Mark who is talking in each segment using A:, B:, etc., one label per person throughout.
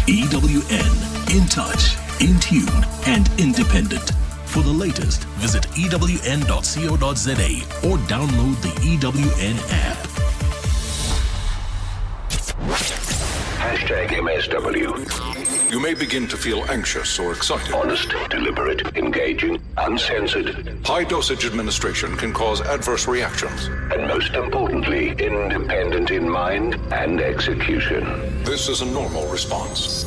A: EWN, in touch, in tune, and independent. For the latest, visit ewn.co.za or download the EWN app.
B: #MSW.
C: You may begin to feel anxious or excited.
B: Honest, deliberate, engaging, uncensored.
C: High dosage administration can cause adverse reactions.
B: And most importantly, independent in mind and execution.
C: This is a normal response.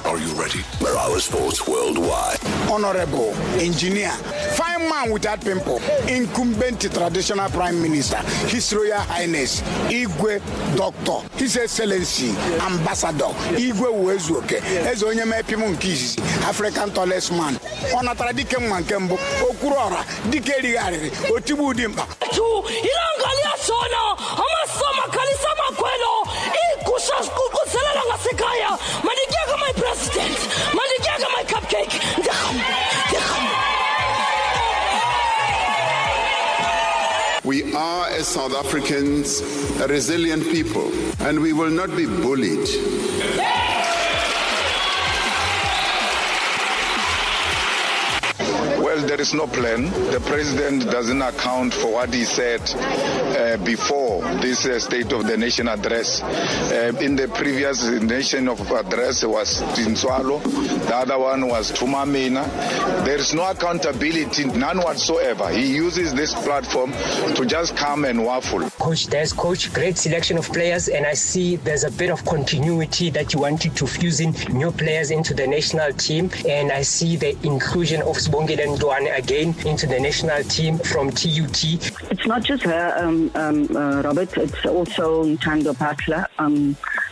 C: Are you ready?
B: Marawa Sports Worldwide.
D: Honorable Engineer, fine man without pimple, incumbent traditional Prime Minister, His Royal Highness, Igwe Doctor, His Excellency, Ambassador, Igwe Uwezuoke, Ezonye Mepimun Kisi, African tallest man, Onatradike Mankembo, Okurora, Dikeri, Otibu Dimba.
E: Ilangalia Sona, Amasoma Kalisama Kwelo, Ikusha Kukuselanga Ngasekaya, Manigaga my president, Manigaga my cupcake.
F: We are, as South Africans, a resilient people, and we will not be bullied.
G: Well, there is no plan. The president doesn't account for what he said before this State of the Nation address. In the previous Nation of Address was Tinswalo. The other one was Tumamina. There is no accountability, none whatsoever. He uses this platform to just come and waffle.
H: Coach Des, coach, great selection of players, and I see there's a bit of continuity that you wanted to fuse in new players into the national team, and I see the inclusion of Sibongile Ndwane again into the national team from TUT.
I: It's not just her, Robert, it's also Ntando Patla.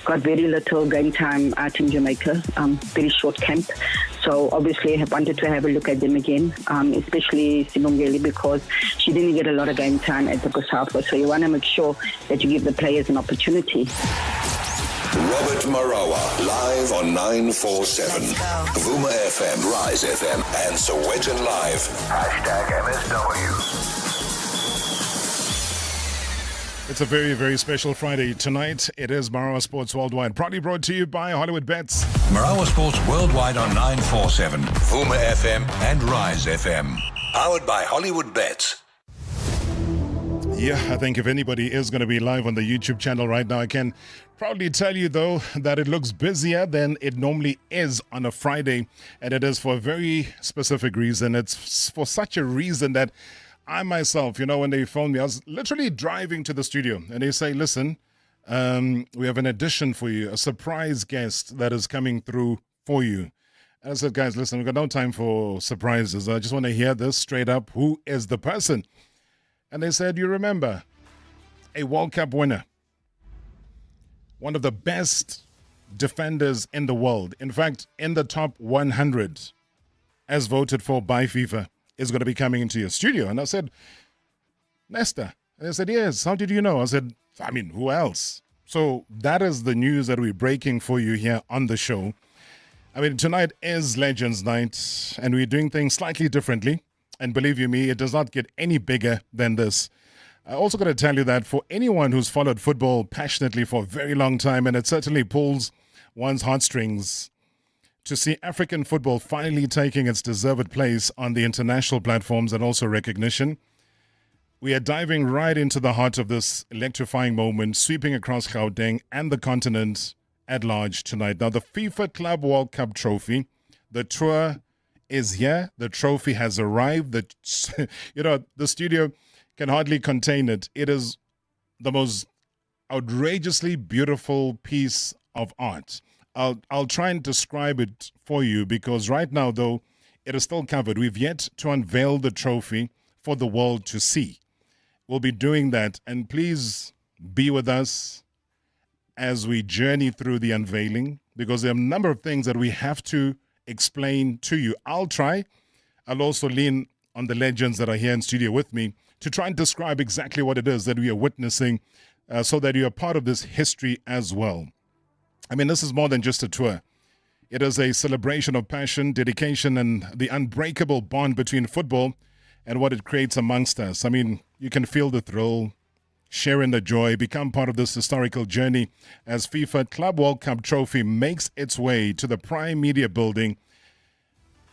I: Got very little game time out in Jamaica, very short camp. So obviously I wanted to have a look at them again, especially Sibongile, because she didn't get a lot of game time at the Kosafa. So you want to make sure that you give the players an opportunity.
B: Robert Marawa, live on 947. Vuma FM, Rise FM, and Sowetan Live. #MSW.
J: It's a very, very special Friday tonight. It is Marawa Sports Worldwide, proudly brought to you by Hollywood Bets.
A: Marawa Sports Worldwide on 947. Vuma FM and Rise FM. Powered by Hollywood Bets.
J: Yeah, I think if anybody is going to be live on the YouTube channel right now, I can proudly tell you, though, that it looks busier than it normally is on a Friday. And it is for a very specific reason. It's for such a reason that I myself, when they phoned me, I was literally driving to the studio. And they say, listen, we have an addition for you, a surprise guest that is coming through for you. And I said, guys, listen, we've got no time for surprises. I just want to hear this straight up. Who is the person? And they said, you remember, a World Cup winner, one of the best defenders in the world, in fact, in the top 100, as voted for by FIFA, is going to be coming into your studio. And I said, Nesta. And they said, yes, how did you know? I said, who else? So that is the news that we're breaking for you here on the show. Tonight is Legends Night, and we're doing things slightly differently. And believe you me, it does not get any bigger than this. I also got to tell you that for anyone who's followed football passionately for a very long time, and it certainly pulls one's heartstrings to see African football finally taking its deserved place on the international platforms and also recognition, we are diving right into the heart of this electrifying moment, sweeping across Gauteng and the continent at large tonight. Now, the FIFA Club World Cup trophy, the tour is here. The trophy has arrived. The studio can hardly contain it. It is the most outrageously beautiful piece of art. I'll try and describe it for you, because right now, though, it is still covered. We've yet to unveil the trophy for the world to see. We'll be doing that, and please be with us as we journey through the unveiling, because there are a number of things that we have to explain to you. I'll try. I'll also lean on the legends that are here in studio with me to try and describe exactly what it is that we are witnessing, so that you're part of this history as well. This is more than just a tour. It is a celebration of passion, dedication, and the unbreakable bond between football and what it creates amongst us. You can feel the thrill, share in the joy, become part of this historical journey as FIFA Club World Cup trophy makes its way to the Primedia building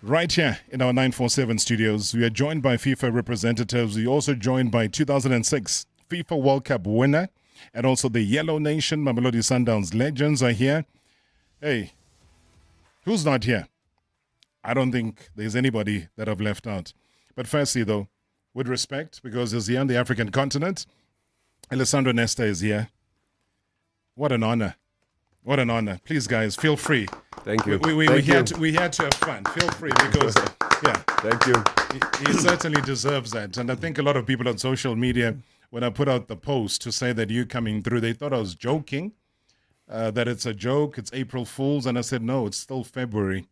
J: right here in our 947 studios. We are joined by FIFA representatives. We are also joined by 2006 FIFA World Cup winner and also the Yellow Nation, Mamelodi Sundowns legends are here. Hey, who's not here? I don't think there's anybody that I've left out. But firstly, though, with respect, because he's here on the African continent, Alessandro Nesta is here. What an honor. What an honor. Please, guys, feel free.
K: Thank you.
J: We're here to have fun. Feel free because, yeah.
K: Thank you.
J: He certainly deserves that. And I think a lot of people on social media, when I put out the post to say that you coming through, they thought I was joking, that it's a joke, it's April Fool's. And I said, no, it's still February.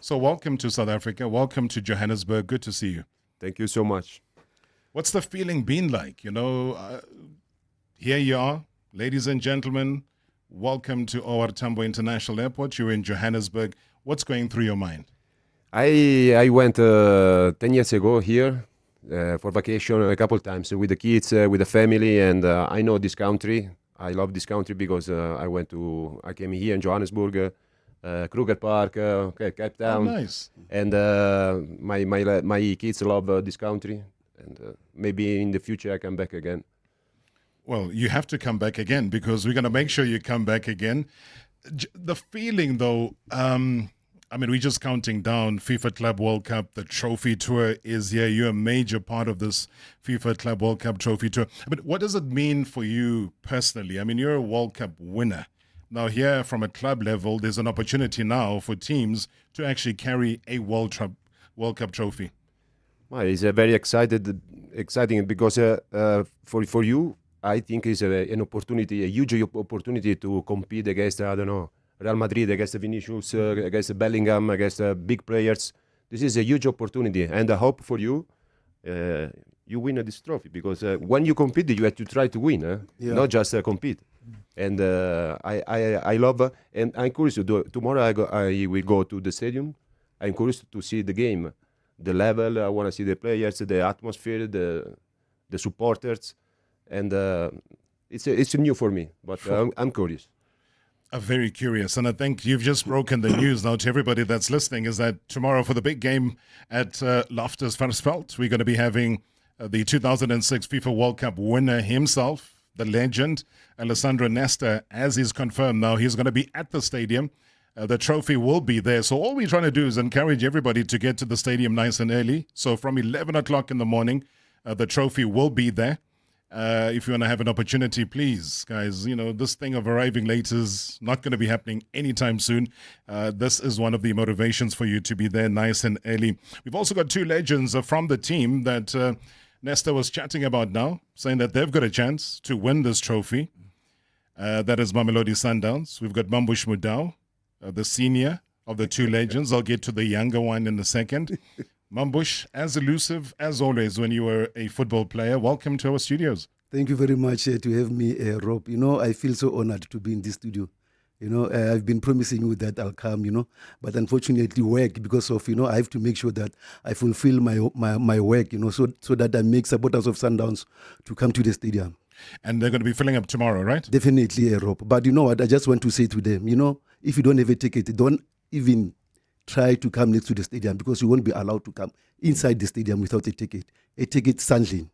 J: So welcome to South Africa. Welcome to Johannesburg. Good to see you.
K: Thank you so much.
J: What's the feeling been like? You know, here you are, ladies and gentlemen. Welcome to OR Tambo International Airport. You're in Johannesburg. What's going through your mind?
K: I went 10 years ago here for vacation a couple of times with the kids, with the family, and I know this country. I love this country because I came here in Johannesburg, Kruger Park, Cape Town.
J: Oh, nice.
K: And my kids love this country, and maybe in the future I come back again.
J: Well, you have to come back again because we're going to make sure you come back again. The feeling, though, I mean, we're just counting down FIFA Club World Cup. The trophy tour is here. You're a major part of this FIFA Club World Cup trophy tour. But what does it mean for you personally? I mean, you're a World Cup winner. Now, here from a club level, there's an opportunity now for teams to actually carry a World Cup trophy.
K: Well, it's very exciting because for you, I think it's an opportunity, a huge opportunity to compete against, I don't know, Real Madrid, against Vinicius, against Bellingham, against big players. This is a huge opportunity, and I hope for you, you win this trophy because when you compete, you have to try to win, not just compete. And I love, and I'm curious to do. Tomorrow I will go to the stadium. I'm curious to see the game, the level. I want to see the players, the atmosphere, the supporters. And it's new for me, but I'm curious.
J: I'm very curious, and I think you've just broken the news now to everybody that's listening, is that tomorrow for the big game at Loftus Versfeld, we're going to be having the 2006 FIFA World Cup winner himself, the legend, Alessandro Nesta, as he's confirmed now. He's going to be at the stadium. The trophy will be there. So all we're trying to do is encourage everybody to get to the stadium nice and early. So from 11 o'clock in the morning, the trophy will be there. If you want to have an opportunity, please, guys, you know, this thing of arriving late is not going to be happening anytime soon. This is one of the motivations for you to be there nice and early. We've also got two legends from the team that Nesta was chatting about now, saying that they've got a chance to win this trophy. That is Mamelodi Sundowns. We've got Mambush Mudau, the senior of the two legends. I'll get to the younger one in a second. Mambush, as elusive as always when you were a football player. Welcome to our studios.
L: Thank you very much to have me, Rob. You know, I feel so honored to be in this studio. You know, I've been promising you that I'll come, you know, but unfortunately work because of, you know, I have to make sure that I fulfill my work, you know, so that I make supporters of Sundowns to come to the stadium.
J: And they're going to be filling up tomorrow, right?
L: Definitely, Rob. But you know what, I just want to say to them, you know, if you don't have a ticket, don't even try to come next to the stadium because you won't be allowed to come inside the stadium without a ticket. A ticket, Sandlin.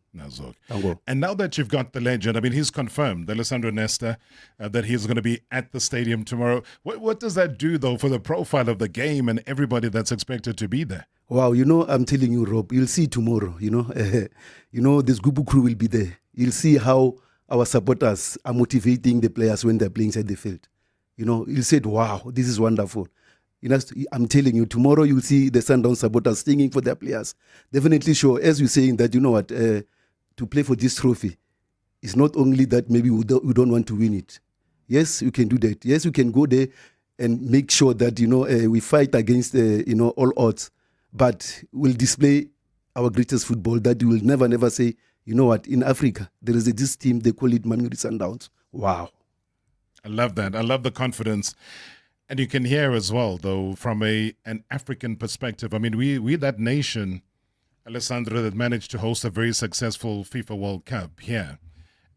J: And now that you've got the legend, I mean, he's confirmed, Alessandro Nesta, that he's going to be at the stadium tomorrow. What does that do, though, for the profile of the game and everybody that's expected to be there?
L: Wow, you know, I'm telling you, Rob, you'll see tomorrow, you know. This Gubu crew will be there. You'll see how our supporters are motivating the players when they're playing inside the field. You know, you'll say, wow, this is wonderful. You know, I'm telling you, tomorrow you'll see the Sundowns supporters singing for their players. Definitely sure, as you're saying that, you know what, to play for this trophy, it's not only that maybe we don't want to win it. Yes, you can do that. Yes, you can go there and make sure that, you know, we fight against, you know, all odds. But we'll display our greatest football that we will never say, you know what, in Africa, there is this team, they call it Mamelodi Sundowns. Wow.
J: I love that. I love the confidence. And you can hear as well, though, from an African perspective. I mean, we that nation, Alessandro, that managed to host a very successful FIFA World Cup here.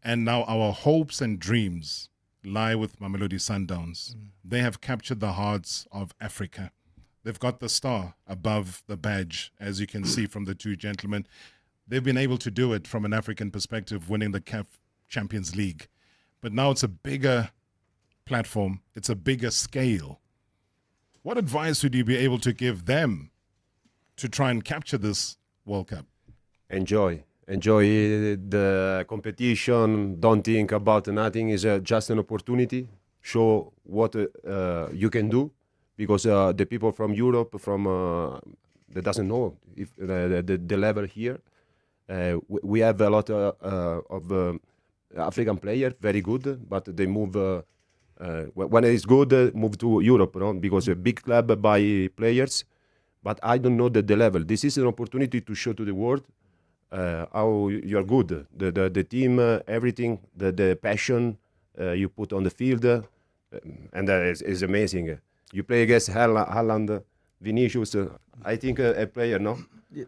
J: And now our hopes and dreams lie with Mamelodi Sundowns. They have captured the hearts of Africa. They've got the star above the badge, as you can see from the two gentlemen. They've been able to do it from an African perspective, winning the CAF Champions League. But now it's a bigger platform. It's a bigger scale. What advice would you be able to give them to try and capture this World Cup?
K: Enjoy the competition. Don't think about nothing. It's just an opportunity. Show what you can do, because the people from Europe, that doesn't know if the level here. We have a lot of African players, very good, but they move when it's good, move to Europe, because a big club buy players. But I don't know the level. This is an opportunity to show to the world how you are good. The team, everything, the passion you put on the field, and is amazing. You play against Haaland, Vinicius. I think a player, no?
L: Yes.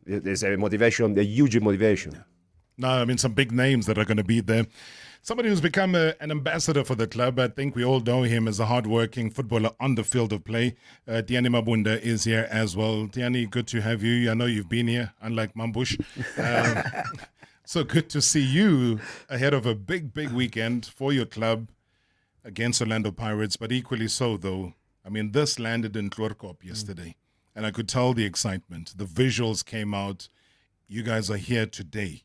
K: There's a motivation, a huge motivation.
J: Yeah. No, I mean, some big names that are going to be there. Somebody who's become an ambassador for the club. I think we all know him as a hardworking footballer on the field of play. Tiyani Mabunda is here as well. Tiyani, good to have you. I know you've been here, unlike Mambush. So good to see you ahead of a big weekend for your club against Orlando Pirates. But equally so, though, I mean, this landed in Tlorkop yesterday. And I could tell the excitement. The visuals came out. You guys are here today.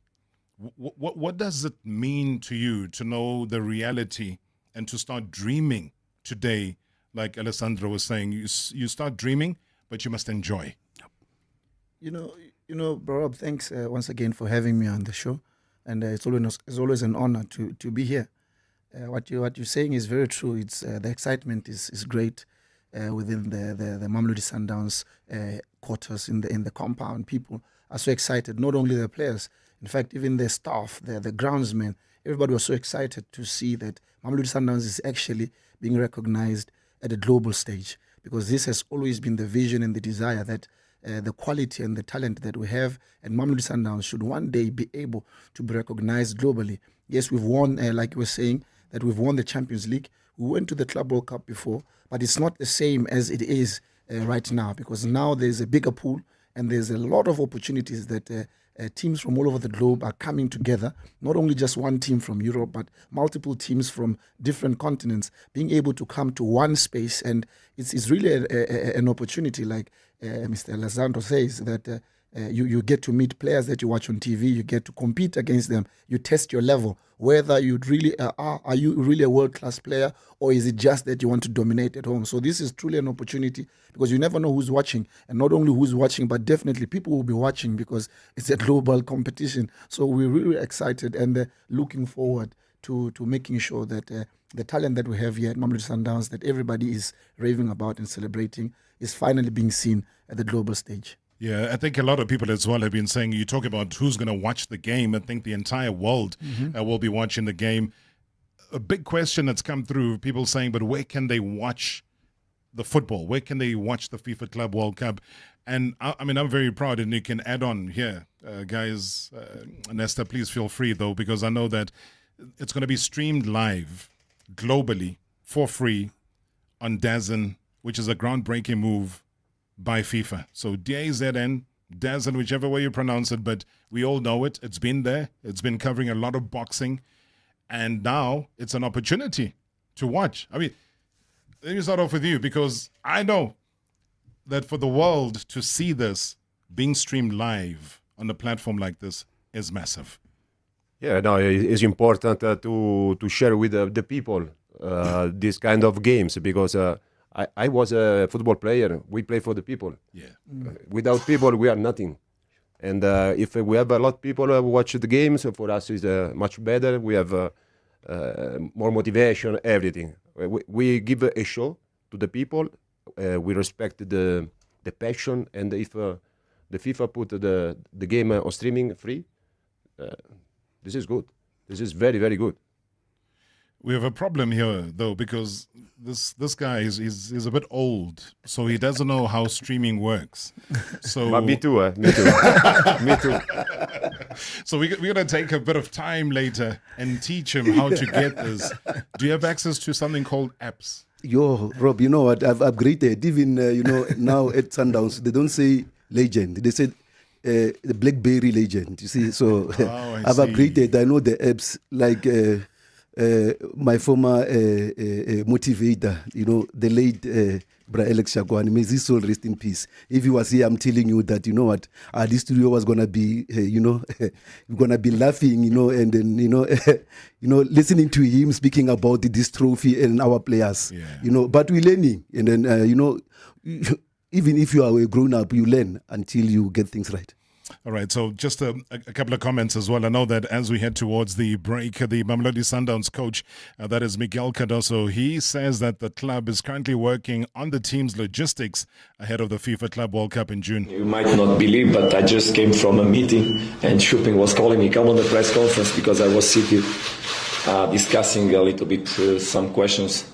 J: What does it mean to you to know the reality and to start dreaming today? Like Alessandro was saying, you start dreaming, but you must enjoy.
M: You know, Bro Rob, thanks once again for having me on the show, and it's always an honor to be here. What you're saying is very true. It's the excitement is great within the Mamelodi Sundowns quarters in the compound. People are so excited. Not only the players. In fact, even the staff, the groundsmen, everybody was so excited to see that Mamelodi Sundowns is actually being recognized at a global stage, because this has always been the vision and the desire that the quality and the talent that we have and Mamelodi Sundowns should one day be able to be recognized globally. Yes, we've won, like you were saying, that we've won the Champions League. We went to the Club World Cup before, but it's not the same as it is right now, because now there's a bigger pool and there's a lot of opportunities that teams from all over the globe are coming together, not only just one team from Europe, but multiple teams from different continents being able to come to one space. And it's really an opportunity, like Mr. Alessandro says, that you get to meet players that you watch on TV, you get to compete against them, you test your level, whether you really are you really a world-class player, or is it just that you want to dominate at home? So this is truly an opportunity, because you never know who's watching, and not only who's watching, but definitely people will be watching, because it's a global competition. So we're really excited and looking forward to making sure that the talent that we have here at Mamelodi Sundowns, that everybody is raving about and celebrating, is finally being seen at the global stage.
J: Yeah, I think a lot of people as well have been saying, you talk about who's going to watch the game. I think the entire world will be watching the game. A big question that's come through, people saying, but where can they watch the football? Where can they watch the FIFA Club World Cup? And I mean, I'm very proud, and you can add on here, guys. Nesta, please feel free, though, because I know that it's going to be streamed live globally for free on DAZN, which is a groundbreaking move by FIFA. So DAZN, DAZN, whichever way you pronounce it, but we all know it. It's been there. It's been covering a lot of boxing. And now it's an opportunity to watch. I mean, let me start off with you, because I know that for the world to see this being streamed live on a platform like this is massive.
K: Yeah, no, it's important to share with the people these kind of games, because I was a football player. We play for the people.
J: Yeah.
K: Without people, we are nothing. And if we have a lot of people who watch the games, for us it's much better. We have more motivation, everything. We give a show to the people. We respect the passion. And if the FIFA put the game on streaming free, this is good. This is very, very good.
J: We have a problem here, though, because this guy is a bit old, so he doesn't know how streaming works. So
K: But me too, me too. Me too.
J: So we're going to take a bit of time later and teach him how to get this. Do you have access to something called apps?
L: Yo, Rob, you know what? I've upgraded. Even, now at Sundowns, they don't say legend. They say the BlackBerry legend, you see. So I've upgraded. I know the apps like my former motivator, the late Bra Alex Shagwani, may his soul rest in peace. If he was here, I'm telling you that, you know what, this studio was going to be, we're going to be laughing, and then, listening to him speaking about this trophy and our players, but we're learning. And then, even if you are a grown up, you learn until you get things right.
J: All right, so just a couple of comments as well. I know that as we head towards the break, the Mamelodi Sundowns coach, that is Miguel Cardoso, he says that the club is currently working on the team's logistics ahead of the FIFA Club World Cup in June.
N: You might not believe, but I just came from a meeting and Shuping was calling me, come on the press conference, because I was sitting discussing a little bit some questions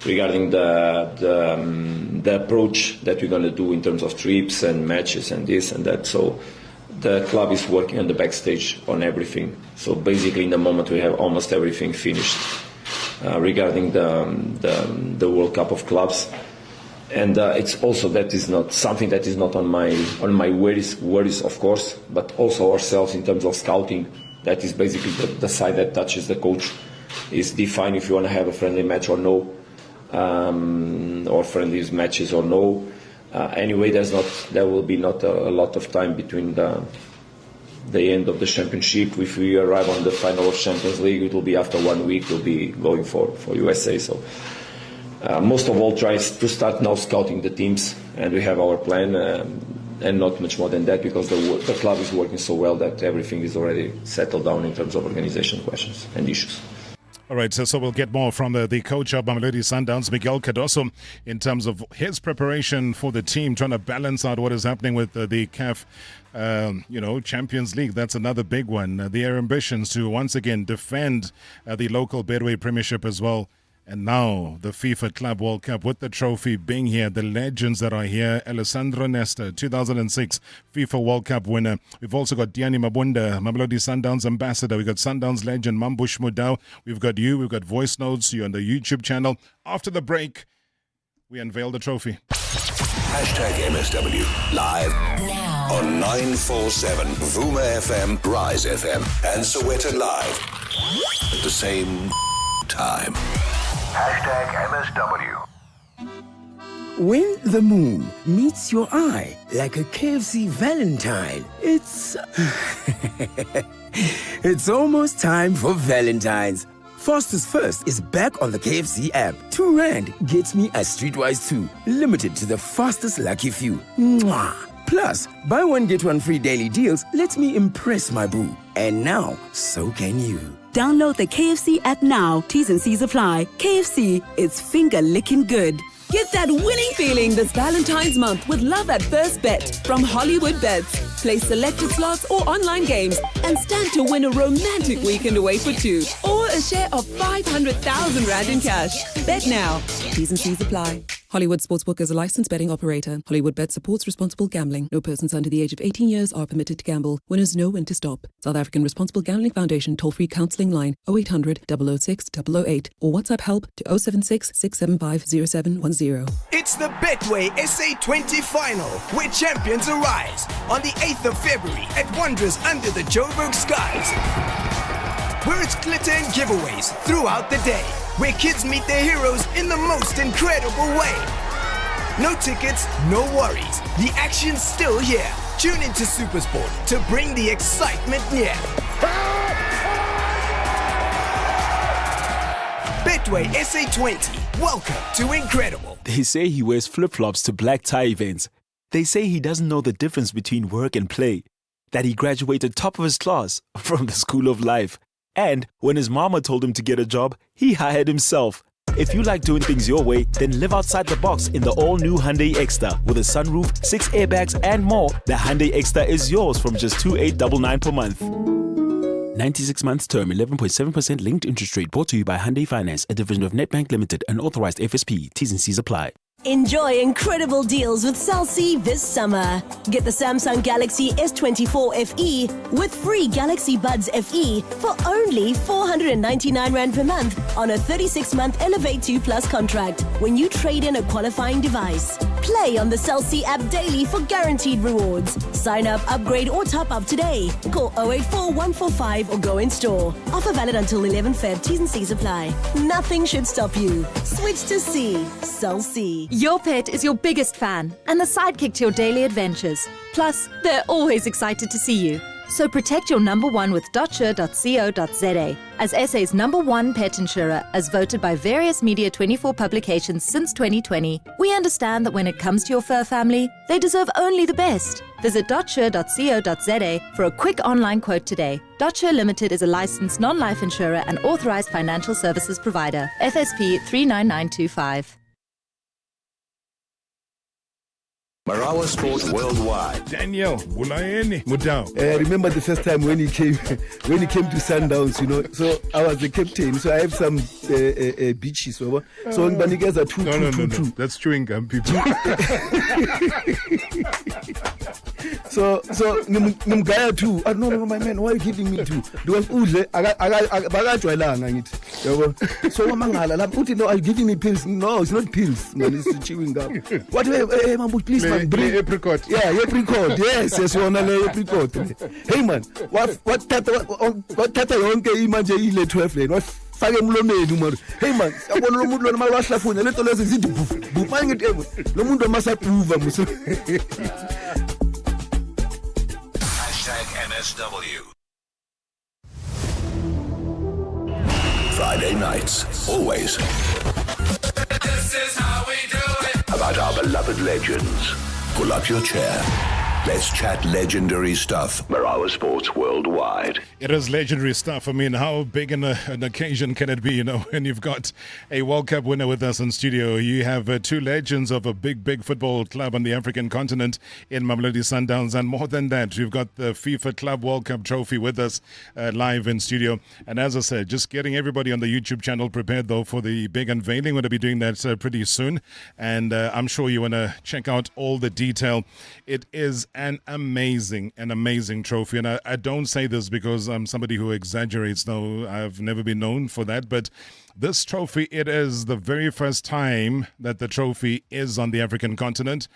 N: regarding the approach that we're going to do in terms of trips and matches and this and that. So the club is working on the backstage on everything. So basically, in the moment, we have almost everything finished regarding the World Cup of clubs. And it's also that is not something that is not on my worries, of course, but also ourselves in terms of scouting. That is basically the side that touches the coach, is define if you want to have a friendly match or no, or friendly matches or no. Anyway, there will be not a lot of time between the end of the championship. If we arrive on the final of Champions League, it will be after 1 week. We'll be going for USA. So most of all, tries to start now scouting the teams, and we have our plan, and not much more than that, because the club is working so well that everything is already settled down in terms of organization questions and issues.
J: All right, so we'll get more from the coach of Mamelodi Sundowns, Miguel Cardoso, in terms of his preparation for the team, trying to balance out what is happening with the CAF, Champions League. That's another big one. Their ambitions to once again defend the local Bedway Premiership as well. And now the FIFA Club World Cup, with the trophy being here, the legends that are here. Alessandro Nesta, 2006 FIFA World Cup winner. We've also got Tiyani Mabunda, Mamelodi Sundowns ambassador. We've got Sundowns legend Mambush Mudau. We've got you. We've got voice notes. You're on the YouTube channel. After the break, we unveil the trophy.
C: #MSW live now on 947 Vuma FM, Rise FM, and Soweto Live at the same time.
B: #MSW.
O: When the moon meets your eye like a KFC Valentine, it's almost time for Valentine's. Fastest First is back on the KFC app. 2 Rand gets me a Streetwise 2, limited to the fastest lucky few. Mwah! Plus, buy one get one free daily deals lets me impress my boo. And now, so can you.
P: Download the KFC app now. T's and C's apply. KFC, it's finger-licking good. Get that winning feeling this Valentine's month with Love at First Bet from Hollywood Bets. Play selected slots or online games and stand to win a romantic weekend away for 2 or a share of 500,000 Rand in cash. Bet now. T's and C's apply.
Q: Hollywood Sportsbook is a licensed betting operator. Hollywood Bet supports responsible gambling. No persons under the age of 18 years are permitted to gamble. Winners know when to stop. South African Responsible Gambling Foundation toll-free counselling line 0800 006 008 or WhatsApp help to 076 675 0710.
O: It's the Betway SA20 final, where champions arise on the 8th of February at Wanderers under the Joburg skies. Where it's glitter and giveaways throughout the day, where kids meet their heroes in the most incredible way. No tickets, no worries. The action's still here. Tune into SuperSport to bring the excitement near. Betway SA20, welcome to Incredible.
R: They say he wears flip-flops to black tie events. They say he doesn't know the difference between work and play. That he graduated top of his class from the school of life. And when his mama told him to get a job, he hired himself. If you like doing things your way, then live outside the box in the all-new Hyundai Extra. With a sunroof, 6 airbags and more, the Hyundai Extra is yours from just $2,899 per month. 96 months term, 11.7% linked interest rate, brought to you by Hyundai Finance, a division of Netbank Limited, an authorized FSP. T's and C's apply.
S: Enjoy incredible deals with Cell C this summer. Get the Samsung Galaxy S24 FE with free Galaxy Buds FE for only 499 Rand per month on a 36-month Elevate 2 Plus contract when you trade in a qualifying device. Play on the Cell C app daily for guaranteed rewards. Sign up, upgrade or top up today. Call 084 145 or go in store. Offer valid until 11 Feb. T's and C's apply. Nothing should stop you. Switch to C. Cell C.
T: Your pet is your biggest fan and the sidekick to your daily adventures. Plus, they're always excited to see you. So protect your number one with .sure.co.za. As SA's number one pet insurer, as voted by various Media 24 publications since 2020, we understand that when it comes to your fur family, they deserve only the best. Visit .sure.co.za for a quick online quote today. .sure Limited is a licensed non-life insurer and authorized financial services provider. FSP 39925.
C: Marawa Sports Worldwide.
J: Daniel Bulayeni Mudau.
L: Remember the first time when he came to Sundowns, you know. So I was the captain, so I have some beaches, so Banigeza two.
J: No. That's chewing gum, people.
L: So Nimgaya too. No, my man, why are you giving me two? Because Ule, so Mangala, are you giving me pills? No, it's not pills, man, it's chewing gum. What? Hey, Mambush, please, man, bring
J: apricot.
L: Yeah, apricot. Yes, you want to apricot. Hey, man, what tata yonke imanje ile 12 lane? What? Fake emlomeni mara. Hey man, yabona lo muntu lona malwahla funa lento lezi zithi buf mangithi lo muntu amasapuva muso.
C: #MSW. Friday nights, always.
O: This is how we do it.
C: About our beloved legends. Pull up your chair. Let's chat legendary stuff. Marawa Sports Worldwide.
J: It is legendary stuff. I mean, how big an occasion can it be, you know, when you've got a World Cup winner with us in studio? You have two legends of a big football club on the African continent in Mamelodi Sundowns. And more than that, you've got the FIFA Club World Cup trophy with us live in studio. And as I said, just getting everybody on the YouTube channel prepared, though, for the big unveiling. We're going to be doing that pretty soon. And I'm sure you want to check out all the detail. It is an amazing trophy. And I don't say this because I'm somebody who exaggerates. No, I've never been known for that. But this trophy, it is the very first time that the trophy is on the African continent.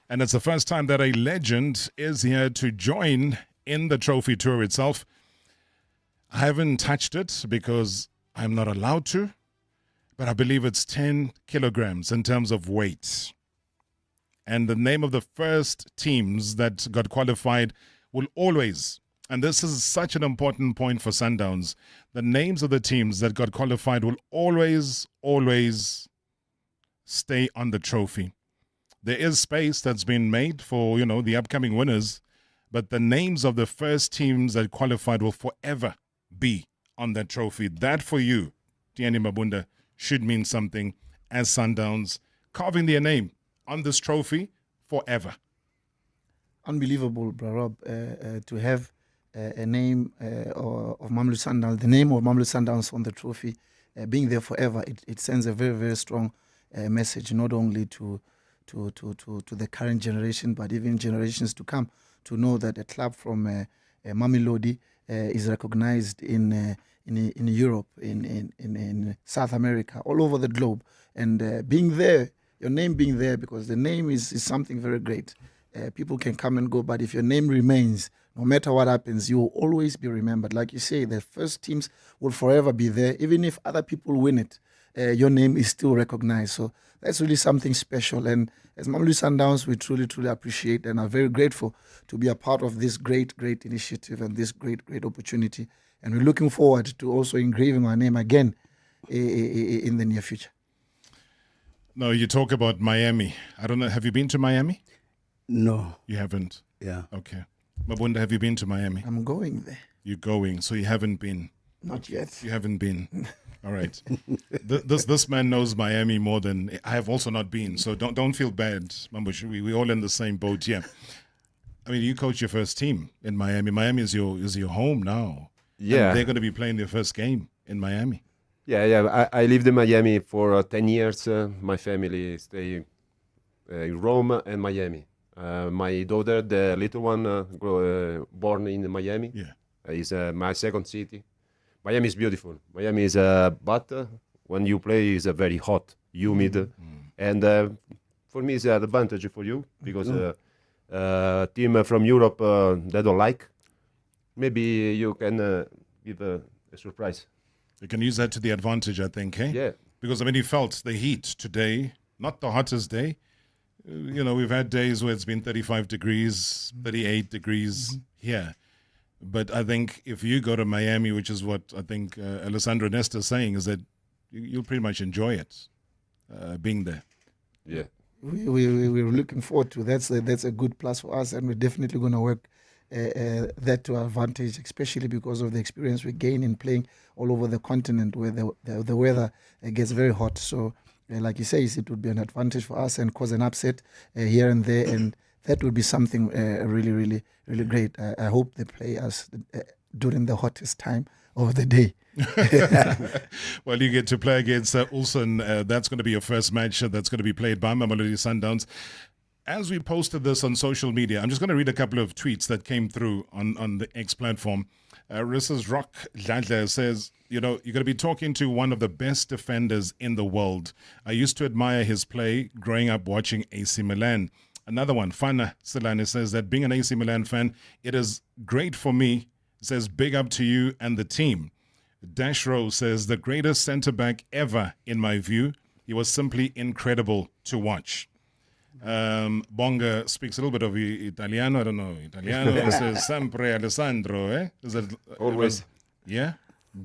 J: And it's the first time that a legend is here to join in the trophy tour itself. I haven't touched it because I'm not allowed to. But I believe it's 10 kilograms in terms of weight. And the name of the first teams that got qualified will always, and this is such an important point for Sundowns, the names of the teams that got qualified will always stay on the trophy. There is space that's been made for, you know, the upcoming winners, but the names of the first teams that qualified will forever be on that trophy. That for you, Tiyani Mabunda, should mean something as Sundowns carving their name on this trophy forever.
M: Unbelievable, bro, Rob, to have a name of Mamelodi Sundowns, the name of Mamelodi Sundowns on the trophy, being there forever. It sends a very strong message, not only to the current generation, but even generations to come, to know that a club from Mamelodi is recognized in Europe, in South America, all over the globe, and being there. Your name being there, because the name is something very great. People can come and go, but if your name remains, no matter what happens, you will always be remembered. Like you say, the first teams will forever be there. Even if other people win it, your name is still recognized. So that's really something special. And as Mamelodi Sundowns, we truly appreciate and are very grateful to be a part of this great initiative and this great opportunity. And we're looking forward to also engraving our name again in the near future.
J: No, you talk about Miami. I don't know. Have you been to Miami?
L: No.
J: You haven't?
L: Yeah.
J: Okay. Mabunda, have you been to Miami?
M: I'm going there.
J: You're going, so you haven't been?
M: Not yet.
J: You haven't been? All right. This man knows Miami more than I have also not been, so don't feel bad, Mambush. We're all in the same boat here. I mean, you coach your first team in Miami. Miami is your home now.
K: Yeah.
J: And they're going to be playing their first game in Miami.
K: Yeah. I lived in Miami for 10 years. My family stay in Rome and Miami. My daughter, the little one, born in Miami, is my second city. Miami is beautiful. Miami is, but when you play, is very hot, humid, and for me, it's an advantage for you because team from Europe they don't like. Maybe you can give a surprise.
J: You can use that to the advantage, I think, eh?
K: Yeah.
J: Because, I mean, you felt the heat today, not the hottest day. You know, we've had days where it's been 35 degrees, 38 degrees here. But I think if you go to Miami, which is what I think Alessandro Nesta is saying, is that you'll pretty much enjoy it, being there.
K: Yeah.
M: We're looking forward to that's a good plus for us, and we're definitely going to work that to our advantage, especially because of the experience we gain in playing all over the continent where the weather gets very hot. So, like he says, it would be an advantage for us and cause an upset here and there, and that would be something really, really, really great. I hope they play us during the hottest time of the day.
J: Well, you get to play against Ulsan. That's going to be your first match that's going to be played by Mamelodi Sundowns. As we posted this on social media, I'm just going to read a couple of tweets that came through on the X platform. Rissa's Rock Dladla says, you know, you're going to be talking to one of the best defenders in the world. I used to admire his play growing up watching AC Milan. Another one, Fana Silani, says that being an AC Milan fan, it is great for me. Says, big up to you and the team. Dash Rose says, the greatest centre-back ever, in my view. He was simply incredible to watch. Bonga speaks a little bit of Italiano. I don't know. Italiano says, sempre Alessandro. Is it,
K: always.
J: Yeah?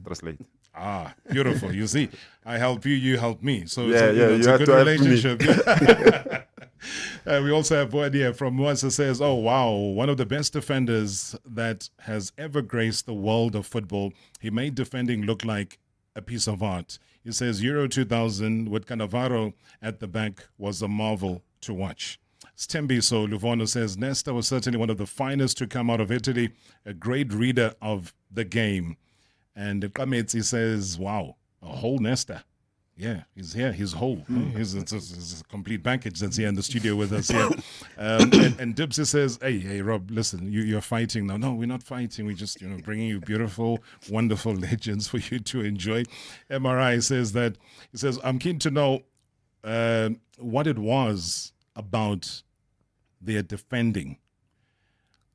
K: Translate.
J: Ah, beautiful. You see, I help you, you help me. So
K: yeah,
J: it's a good relationship. We also have one here from Mwasa says, oh, wow, one of the best defenders that has ever graced the world of football. He made defending look like a piece of art. He says Euro 2000 with Cannavaro at the back was a marvel to watch. Stembiso Luvono says, Nesta was certainly one of the finest to come out of Italy, a great reader of the game. And Kametsi says, wow, a whole Nesta. Yeah, he's here. He's whole. It's a complete package that's here in the studio with us here. And Dipsy says, hey, Rob, listen, you're fighting now. No, we're not fighting. We're just, bringing you beautiful, wonderful legends for you to enjoy. MRI says that, he says, I'm keen to know what it was about their defending.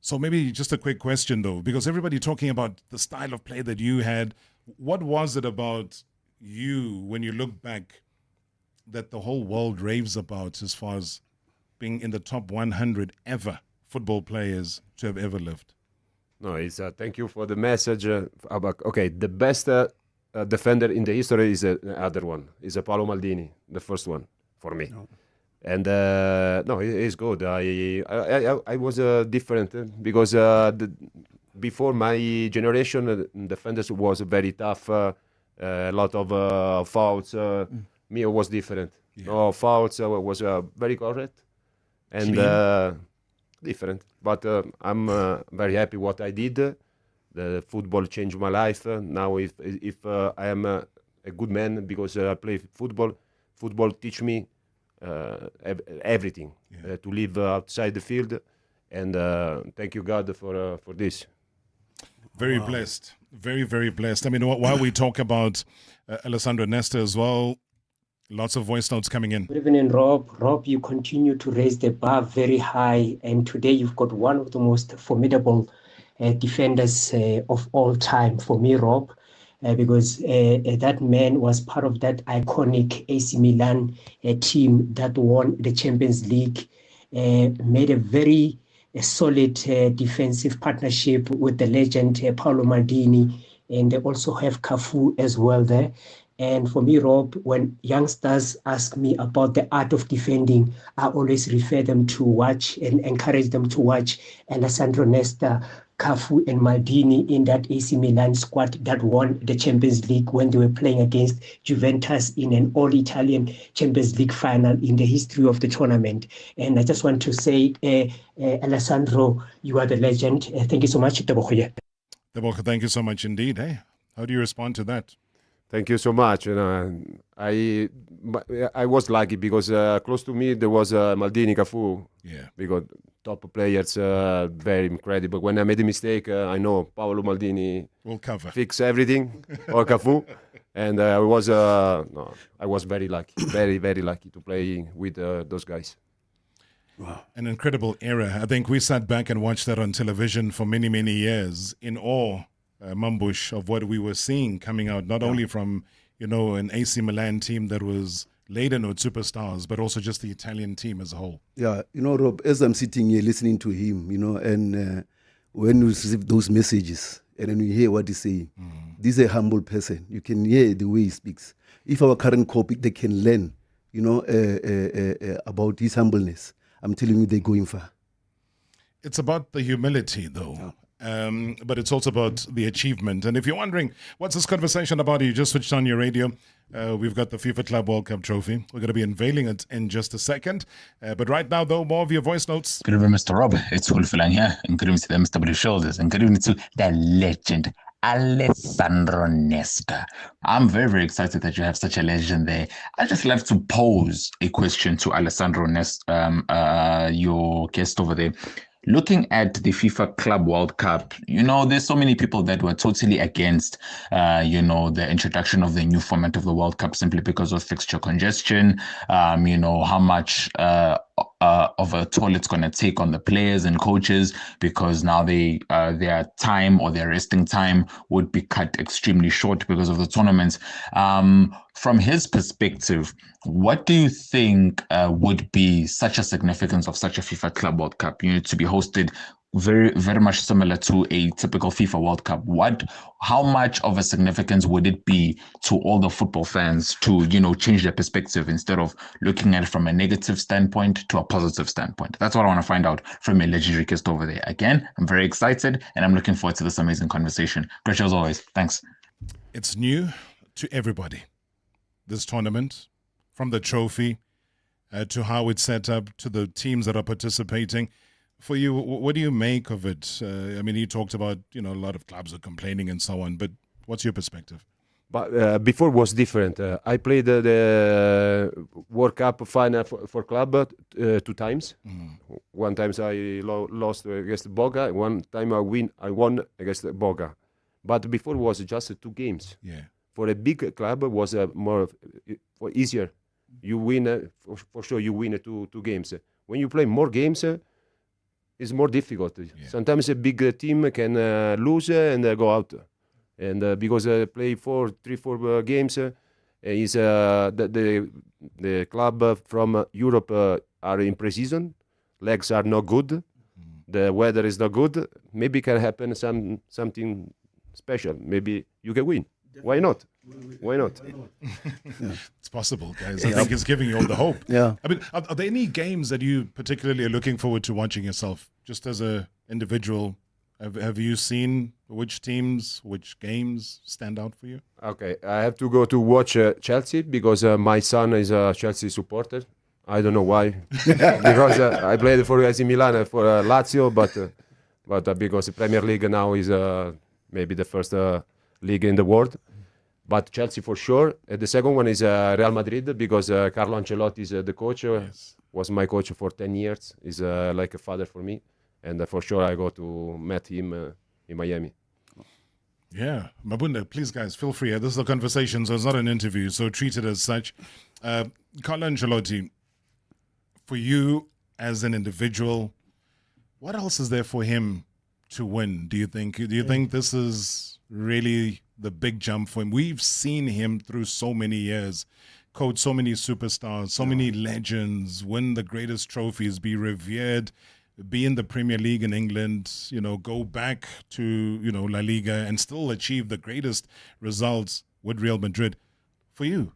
J: So maybe just a quick question, though, because everybody talking about the style of play that you had. What was it about you, when you look back, that the whole world raves about as far as being in the top 100 ever football players to have ever lived?
K: No, it's thank you for the message. About, okay, the best defender in the history is the other one. Is Paolo Maldini, the first one for me. No. And no, he's good. I was different because before my generation, defenders was very tough. A lot of fouls. Me was different. Yeah. No fouls. Was very correct and different. But I'm very happy what I did. The football changed my life. Now, if I am a good man because I play football, football teach me everything to live outside the field. And thank you, God, for this.
J: Very blessed. Very, very blessed. I mean, while we talk about Alessandro Nesta as well, lots of voice notes coming in.
H: Good evening, Rob. Rob, you continue to raise the bar very high. And today you've got one of the most formidable defenders of all time for me, Rob, because that man was part of that iconic AC Milan team that won the Champions League, made a very solid defensive partnership with the legend Paolo Maldini, and they also have Cafu as well there. And for me, Rob, when youngsters ask me about the art of defending, I always refer them to watch and encourage them to watch Alessandro Nesta, Cafu and Maldini in that AC Milan squad that won the Champions League when they were playing against Juventus in an all-Italian Champions League final in the history of the tournament. And I just want to say, Alessandro, you are the legend. Thank you so much.
J: Deboka, thank you so much indeed. Hey, how do you respond to that?
K: Thank you so much. I was lucky because close to me there was Maldini, Cafu.
J: Yeah.
K: Because top players, very incredible. When I made a mistake, I know Paolo Maldini
J: will cover,
K: fix everything, or Cafu. And I was very lucky, very, very lucky to play with those guys.
J: Wow. An incredible era. I think we sat back and watched that on television for many, many years in awe, Mambush, of what we were seeing coming out, not only from, an AC Milan team that was laden with superstars, but also just the Italian team as a whole.
L: Yeah, Rob, as I'm sitting here listening to him, and when you receive those messages and then you hear what he's saying, this is a humble person. You can hear the way he speaks. If our current copy, they can learn, about his humbleness, I'm telling you, they're going far.
J: It's about the humility, though. But it's also about the achievement. And if you're wondering, what's this conversation about? You just switched on your radio. We've got the FIFA Club World Cup trophy. We're going to be unveiling it in just a second. But right now, though, more of your voice notes.
U: Good evening, Mr. Rob. It's Wolfgang here. And good evening to the Mr. British Shoulders. And good evening to the legend, Alessandro Nesta. I'm very, very excited that you have such a legend there. I'd just love to pose a question to Alessandro Nesta, your guest over there. Looking at the FIFA Club World Cup, there's so many people that were totally against, the introduction of the new format of the World Cup simply because of fixture congestion, how much of a toll it's going to take on the players and coaches, because now their time or their resting time would be cut extremely short because of the tournaments. From his perspective, what do you think would be such a significance of such a FIFA Club World Cup? To be hosted very, very much similar to a typical FIFA World Cup. How much of a significance would it be to all the football fans to, change their perspective instead of looking at it from a negative standpoint to a positive standpoint? That's what I want to find out from a legendary guest over there. Again, I'm very excited and I'm looking forward to this amazing conversation. Great show as always. Thanks.
J: It's new to everybody, this tournament, from the trophy to how it's set up to the teams that are participating. For you, what do you make of it? You talked about, a lot of clubs are complaining and so on, but what's your perspective?
K: But before was different. I played the World Cup final for club 2 times. One time I lost against Boga. One time I won against Boga. But before was just 2 games.
J: Yeah.
K: For a big club was more easier. You win for sure. You win 2 games. When you play more games, it's more difficult. Yeah. Sometimes a big team can lose and go out. And because play 4 games, is the club from Europe are in pre-season. Legs are not good. The weather is not good. Maybe can happen something special. Maybe you can win. Why not? Why not?
J: It's possible, guys. I think it's giving you all the hope.
L: Yeah.
J: Are there any games that you particularly are looking forward to watching yourself, just as an individual? Have you seen which teams, which games stand out for you?
K: Okay, I have to go to watch Chelsea because my son is a Chelsea supporter. I don't know why. Because I played for AC Milan for Lazio, but because the Premier League now is maybe the first league in the world. But Chelsea for sure. The second one is Real Madrid because Carlo Ancelotti is the coach. Was my coach for 10 years. He's like a father for me. And for sure I go to meet him in Miami.
J: Yeah. Mabunda, please guys, feel free. This is a conversation, so it's not an interview, so treat it as such. Carlo Ancelotti, for you as an individual, what else is there for him to win, do you think? Do you think this is really the big jump for him? We've seen him through so many years, coach so many superstars, so many legends, win the greatest trophies, be revered, be in the Premier League in England, go back to, La Liga and still achieve the greatest results with Real Madrid. For you?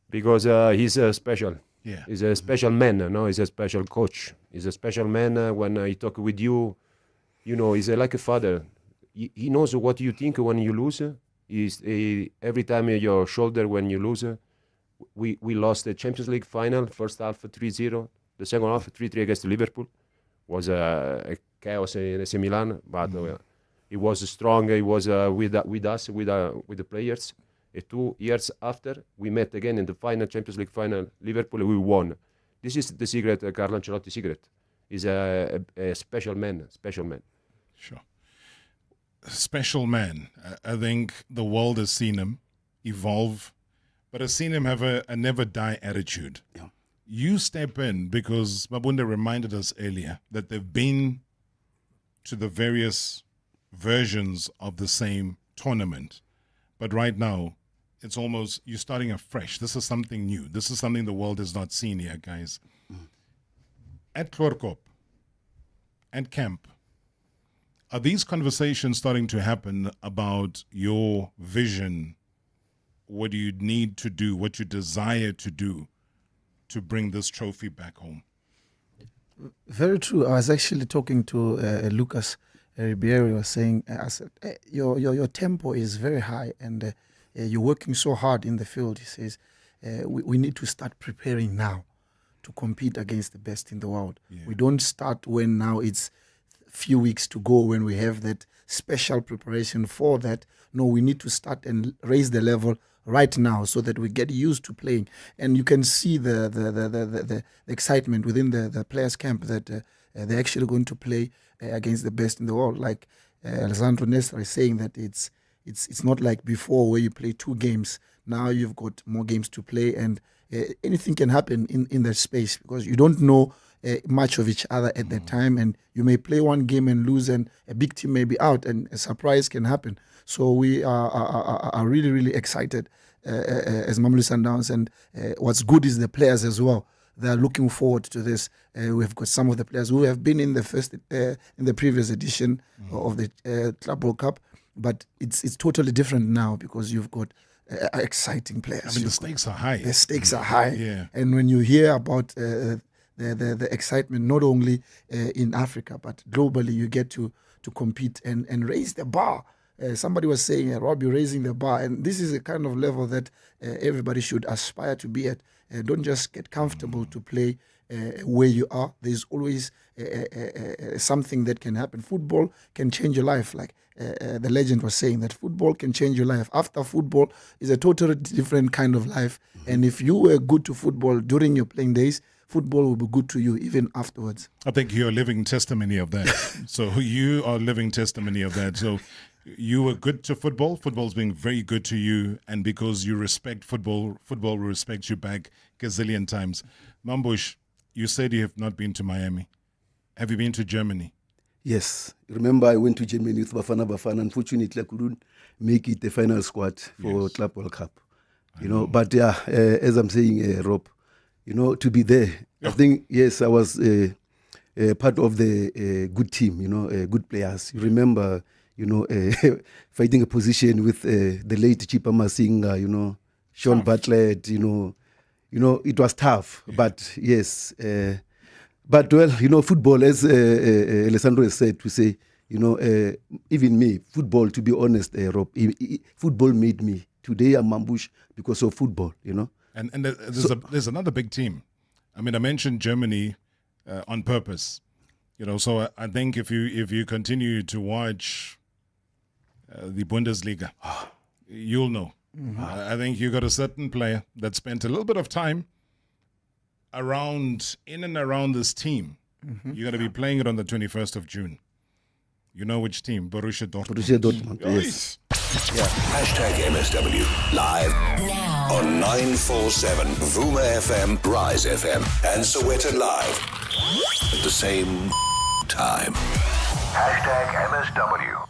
K: Because he's special.
J: Yeah.
K: He's a special man, he's a special coach. He's a special man when he talk with you, he's like a father. He knows what you think when you lose. Every time your shoulder when you lose. We lost the Champions League final, first half 3-0, the second half 3-3 against Liverpool. Was a chaos in AC Milan, but He was strong. He was with us, with the players. 2 years after, we met again in the final, Champions League final, Liverpool, we won. This is the secret, Carlo Ancelotti's secret. He's a special man,
J: Sure. Special man. I think the world has seen him evolve, but has seen him have a never die attitude.
L: Yeah.
J: You step in because Mabunda reminded us earlier that they've been to the various versions of the same tournament. But right now, it's almost, you're starting afresh. This is something new. This is something the world has not seen here, guys. At Klorkop and camp, are these conversations starting to happen about your vision, what you need to do, what you desire to do to bring this trophy back home?
M: Very true. I was actually talking to Lucas Ribeiro. Was saying, I said, your tempo is very high and you're working so hard in the field. He says, we need to start preparing now to compete against the best in the world. Yeah. We don't start when now it's few weeks to go, when we have that special preparation for that. No, we need to start and raise the level right now so that we get used to playing. And you can see the excitement within the players' camp that they're actually going to play against the best in the world. Like Alessandro Nesta is saying that it's not like before where you play 2 games. Now you've got more games to play, and anything can happen in that space because you don't know much of each other at that time, and you may play 1 game and lose, and a big team may be out, and a surprise can happen. So we are really, really excited as Mamelodi Sundowns, and what's good is the players as well. They are looking forward to this. We've got some of the players who have been in the previous edition of the Club World Cup, but it's totally different now because you've got exciting players.
J: I mean, the stakes are high.
M: The stakes are high.
J: Yeah.
M: And when you hear about the excitement, not only in Africa, but globally, you get to compete and raise the bar. Somebody was saying, Rob, you're raising the bar. And this is a kind of level that everybody should aspire to be at. Don't just get comfortable to play where you are. There's always something that can happen. Football can change your life. Like the legend was saying, that football can change your life. After football is a totally different kind of life. And if you were good to football during your playing days, football will be good to you even afterwards.
J: I think you're a living testimony of that. So you are a living testimony of that. So you were good to football. Football's been very good to you. And because you respect football, football will respect you back gazillion times. Mambush, you said you have not been to Miami. Have you been to Germany?
L: Yes. Remember, I went to Germany with Bafana. Unfortunately, I couldn't make it the final squad for Club World Cup. But yeah, as I'm saying, Rob, to be there. Yeah. I think, yes, I was part of the good team, good players. You remember, fighting a position with the late Chipa Masinga, Sean Bartlett, it was tough. Yeah. But yes, but well, football, as Alessandro has said, to say, even me, football, to be honest, Rob, football made me. Today I'm Mambush because of football,
J: And there's another big team. I mean, I mentioned Germany on purpose, So I think if you continue to watch the Bundesliga, you'll know. Mm-hmm. I think you got a certain player that spent a little bit of time in and around this team. Mm-hmm. You're going to be playing it on the 21st of June. You know which team? Borussia Dortmund.
L: Yes.
C: Yeah. Hashtag MSW live now on 947 Vuma FM, Rise FM, and Soweto Live at the same time. Hashtag MSW.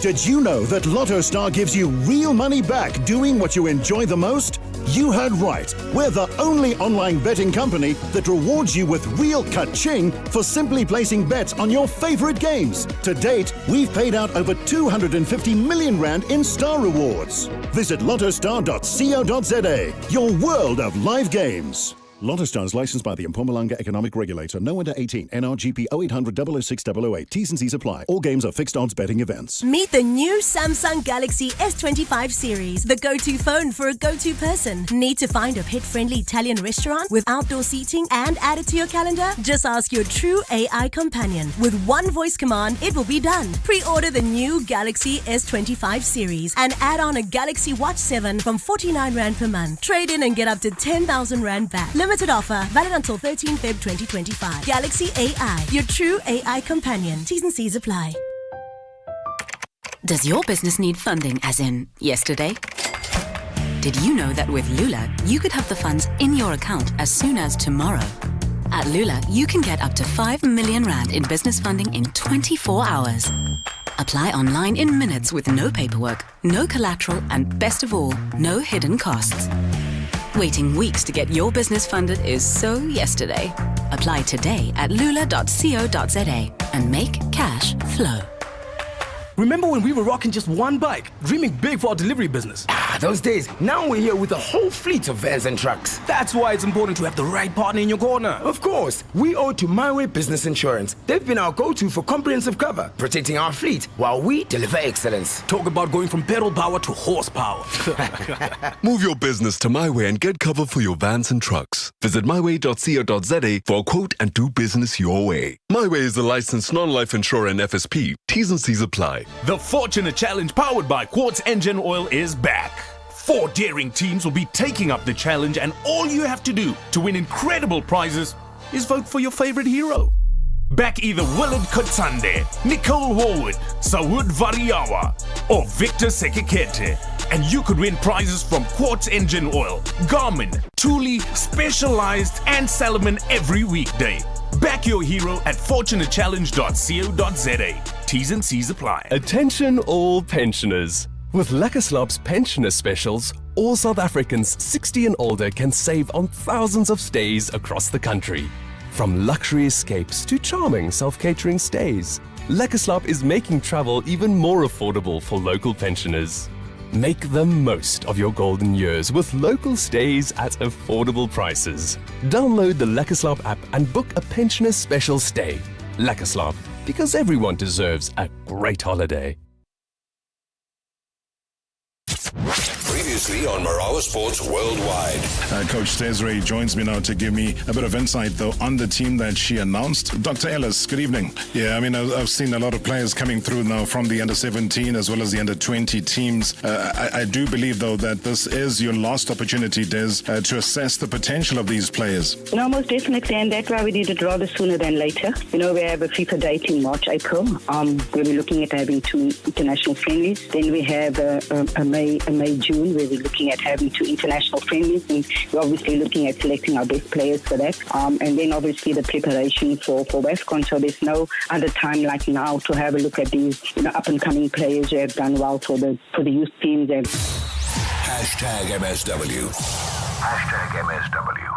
D: Did you know that Lotto Star gives you real money back doing what you enjoy the most? You heard right. We're the only online betting company that rewards you with real ka-ching for simply placing bets on your favorite games. To date, we've paid out over 250 million rand in star rewards. Visit lottostar.co.za, your world of live games. Lotto Stars licensed by the Mpumalanga Economic Regulator. No under 18. NRGP 0800 006 008. T's and C's apply. All games are fixed odds betting events.
S: Meet the new Samsung Galaxy S25 series, the go-to phone for a go-to person. Need to find a pet-friendly Italian restaurant with outdoor seating and add it to your calendar? Just ask your true AI companion. With one voice command, it will be done. Pre-order the new Galaxy S25 series and add on a Galaxy Watch 7 from 49 Rand per month. Trade in and get up to 10,000 Rand back. Limited offer, valid until 13 Feb 2025. Galaxy AI, your true AI companion. T's and C's apply.
E: Does your business need funding, as in yesterday? Did you know that with Lula, you could have the funds in your account as soon as tomorrow? At Lula, you can get up to 5 million Rand in business funding in 24 hours. Apply online in minutes with no paperwork, no collateral, and best of all, no hidden costs. Waiting weeks to get your business funded is so yesterday. Apply today at lula.co.za and make cash flow.
V: Remember when we were rocking just one bike, dreaming big for our delivery business?
W: Those days. Now we're here with a whole fleet of vans and trucks.
V: That's why it's important to have the right partner in your corner.
W: Of course. We owe to My Way Business Insurance. They've been our go-to for comprehensive cover, protecting our fleet while we deliver excellence.
V: Talk about going from pedal power to horsepower.
X: Move your business to My Way and get cover for your vans and trucks. Visit myway.co.za for a quote and do business your way. My Way is a licensed non-life insurer and FSP. T's and C's apply.
Y: The Fortunate Challenge powered by Quartz Engine Oil is back. 4 daring teams will be taking up the challenge, and all you have to do to win incredible prizes is vote for your favorite hero. Back either Willard Kotsande, Nicole Warwood, Sawood Variawa, or Victor Sekekete, and you could win prizes from Quartz Engine Oil, Garmin, Thule, Specialized, and Salomon every weekday. Back your hero at fortunatechallenge.co.za. T's and C's apply.
Z: Attention all pensioners. With Lekker pensioner specials, all South Africans 60 and older can save on thousands of stays across the country. From luxury escapes to charming self-catering stays, Lekker is making travel even more affordable for local pensioners. Make the most of your golden years with local stays at affordable prices. Download the Lekker app and book a pensioner special stay. Lekker, because everyone deserves a great holiday.
C: Previously on Marawa Sports Worldwide.
J: Coach Desiree joins me now to give me a bit of insight, though, on the team that she announced. Dr. Ellis, good evening. Yeah, I mean, I've seen a lot of players coming through now from the under-17 as well as the under-20 teams. I do believe, though, that this is your last opportunity, Des, to assess the potential of these players.
I: No, most definitely, and that's why we did it rather sooner than later. You know, we have a FIFA date in March, April, where we're looking at having 2 international friendlies. Then we have a May, June, where we're looking at having 2 international friendlies, and we're obviously looking at selecting our best players for that. And then obviously the preparation for WAFCON. So there's no other time like now to have a look at these, up and coming players who have done well for the youth teams. And
C: #MSW. #MSW.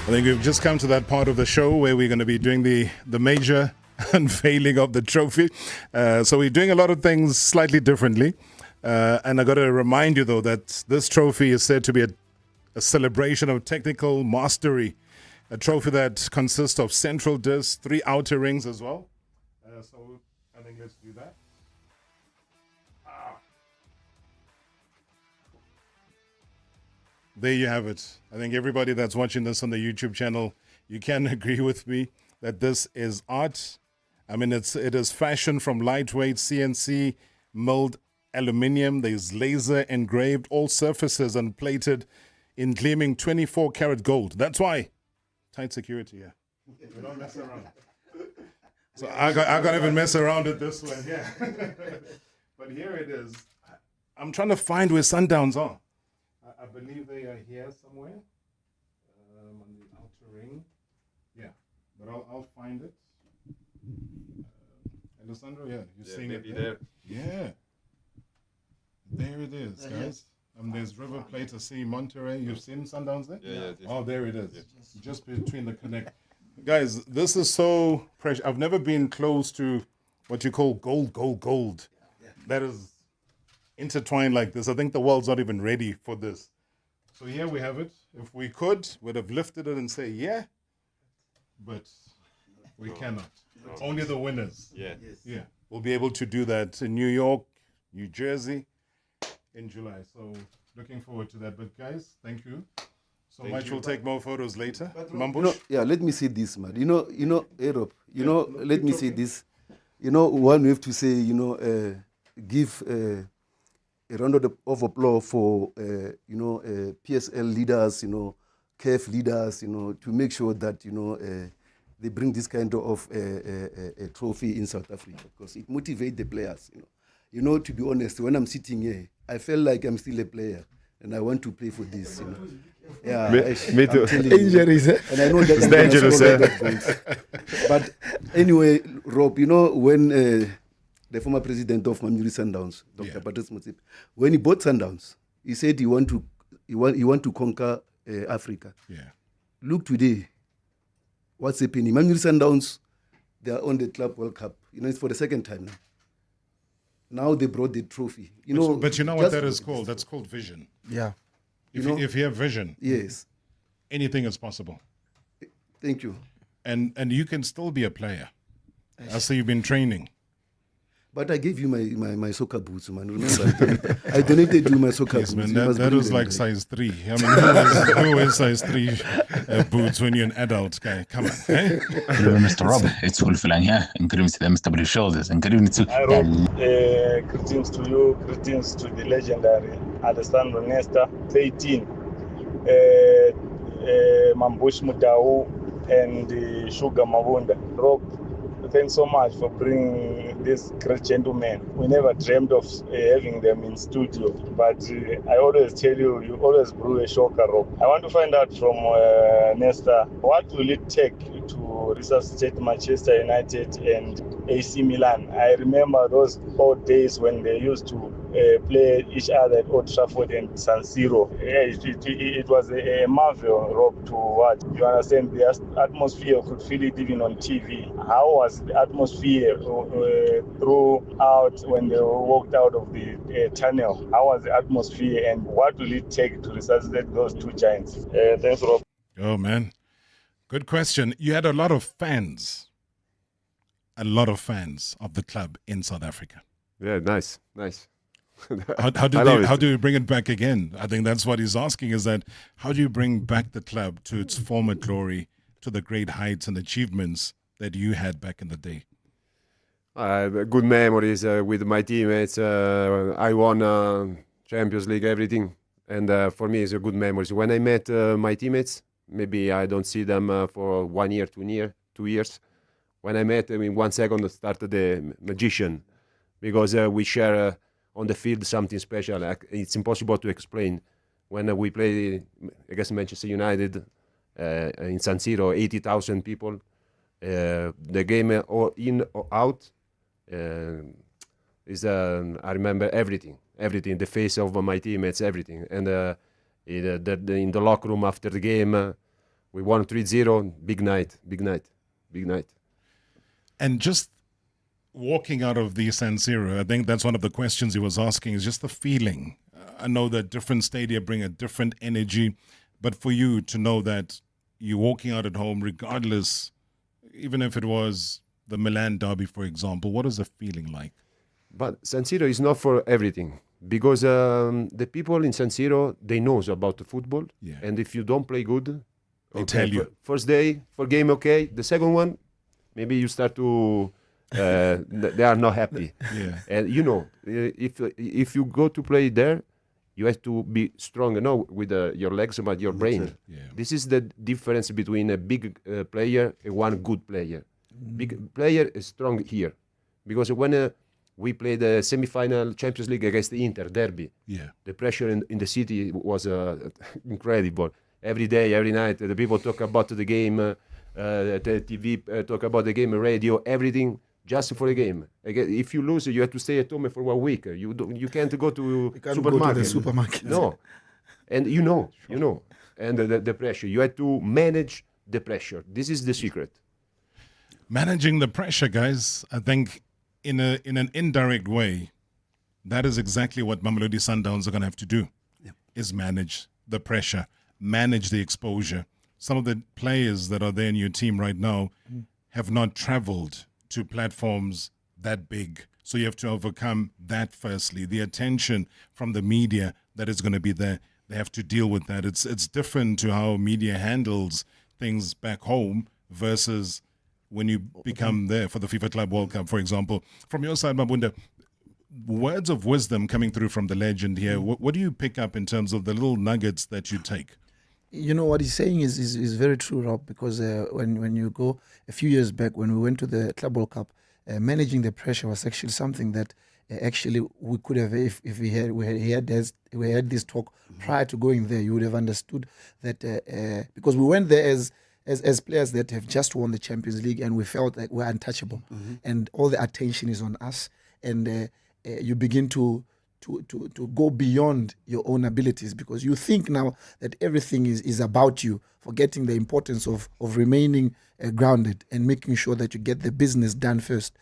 J: I think we've just come to that part of the show where we're going to be doing the major unveiling of the trophy. So we're doing a lot of things slightly differently. And I got to remind you, though, that this trophy is said to be a celebration of technical mastery. A trophy that consists of central disc, 3 outer rings as well. So I think let's do that. There you have it. I think everybody that's watching this on the YouTube channel, you can agree with me that this is art. I mean, it is fashioned from lightweight CNC milled aluminium. There's laser engraved all surfaces and plated in gleaming 24-karat gold. That's why tight security. Yeah, we don't mess around. So I can't even mess around it this way. Yeah, but here it is. I'm trying to find where Sundowns are. I believe they are here somewhere on the outer ring. Yeah, but I'll find it. Alessandro, yeah, you're seeing it there? Yeah, there it is, guys. There's River Plate, I see Monterey. You've seen Sundowns there?
A: Yeah.
J: Oh, there it is. Just between the connect. Guys, this is so precious. I've never been close to what you call gold. That is intertwined like this. I think the world's not even ready for this. So here we have it. If we could, we'd have lifted it and say, yeah, but we cannot. Only the winners.
A: Yeah.
J: We'll be able to do that in New York, New Jersey in July. So looking forward to that. But guys, thank you so much. We'll take more photos later. Mambush?
L: Let me say this, man. Europe, let me say this. One we have to say, give a round of applause for, PSL leaders, CAF leaders, to make sure that, they bring this kind of a trophy in South Africa because it motivates the players. To be honest, when I'm sitting here, I feel like I'm still a player and I want to play for this. Yeah,
K: me too.
L: Injuries, and I know that
K: it's dangerous.
L: But anyway, Rob, when the former president of Mamelodi Sundowns, Dr. Patrice Motsepe, when he bought Sundowns, he said he want to conquer Africa.
J: Yeah.
L: Look today. What's happening? Mamelodi Sundowns, they are on the Club World Cup. It's for the second time now. Now they brought the trophy.
J: But you know what that is called? That's called vision.
M: Yeah.
J: If you have vision,
L: yes,
J: anything is possible.
L: Thank you.
J: And you can still be a player. I see you've been training.
L: But I gave you my soccer boots, man. Remember, I donated you my soccer boots.
J: Man, that was like size 3. I mean, who is size 3 boots when you're an adult guy? Come on. Eh?
U: Hello, Mr. Rob. It's Wolfgang here. And good evening to the MSW shoulders. And good evening to...
B: Hi, Rob. Greetings to you. Greetings to the legendary Alessandro Nesta. 18. Mambush, Mudau and Sugar Mabunda. Rob, thanks so much for bringing these great gentlemen. We never dreamed of having them in studio, but I always tell you, you always brew a shocker, Rob. I want to find out from Nesta, what will it take to resuscitate Manchester United and AC Milan? I remember those old days when they used to play each other at Old Trafford and San Siro. It was a marvel, Rob, to watch. You understand, the atmosphere, could feel it even on TV. How was the atmosphere throughout when they walked out of the tunnel? How was the atmosphere and what will it take to resuscitate those two giants? Thanks, Rob.
J: Oh, man. Good question. You had a lot of fans of the club in South Africa.
K: Yeah, nice.
J: How do you bring it back again? I think that's what he's asking, is that how do you bring back the club to its former glory, to the great heights and achievements that you had back in the day?
K: Good memories with my teammates. I won Champions League, everything. And for me, it's a good memories. When I met my teammates, maybe I don't see them for 1 year, 2 years. When I met them in 1 second, I started the magician, because we share on the field something special. It's impossible to explain. When we play against Manchester United in San Siro, 80,000 people, the game or in or out is I remember everything, the face of my teammates, everything. And in the locker room after the game, we won 3-0. Big night.
J: And just walking out of the San Siro, I think that's one of the questions he was asking, is just the feeling. I know that different stadia bring a different energy, but for you to know that you're walking out at home, regardless, even if it was the Milan derby, for example, what is the feeling like?
K: But San Siro is not for everything, because the people in San Siro, they know about the football, and if you don't play good,
J: they tell you.
K: First day, for game, okay. The second one, maybe you start to... they are not happy.
J: Yeah.
K: And if you go to play there, you have to be strong, not with your legs, but your brain.
J: Yeah.
K: This is the difference between a big player and one good player. Big player is strong here, because when we played the semi-final Champions League against the Inter derby, the pressure in the city was incredible. Every day, every night, the people talk about the game. The TV talk about the game, radio, everything. just for a game. Again, if you lose, you have to stay at home for 1 week. You can't go to
M: the supermarket.
K: No, and you know, and the pressure. You have to manage the pressure. This is the secret.
J: Managing the pressure, guys. I think in an indirect way, that is exactly what Mamelodi Sundowns are going to have to do. Is manage the pressure, manage the exposure. Some of the players that are there in your team right now have not traveled to platforms that big. So you have to overcome that firstly. The attention from the media that is going to be there, they have to deal with that. It's different to how media handles things back home versus when you become there for the FIFA Club World Cup, for example. From your side, Mabunda, words of wisdom coming through from the legend here. What do you pick up in terms of the little nuggets that you take?
M: You know, what he's saying is very true, Rob, because when you go a few years back, when we went to the Club World Cup, managing the pressure was actually something that actually we could have, if we had this talk prior to going there, you would have understood that because we went there as players that have just won the Champions League, and we felt like we're untouchable, and all the attention is on us, and you begin to go beyond your own abilities, because you think now that everything is about you, forgetting the importance of remaining grounded and making sure that you get the business done first.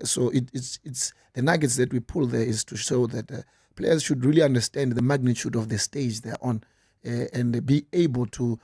M: So it's the nuggets that we pull there is to show that players should really understand the magnitude of the stage they're on, and be able to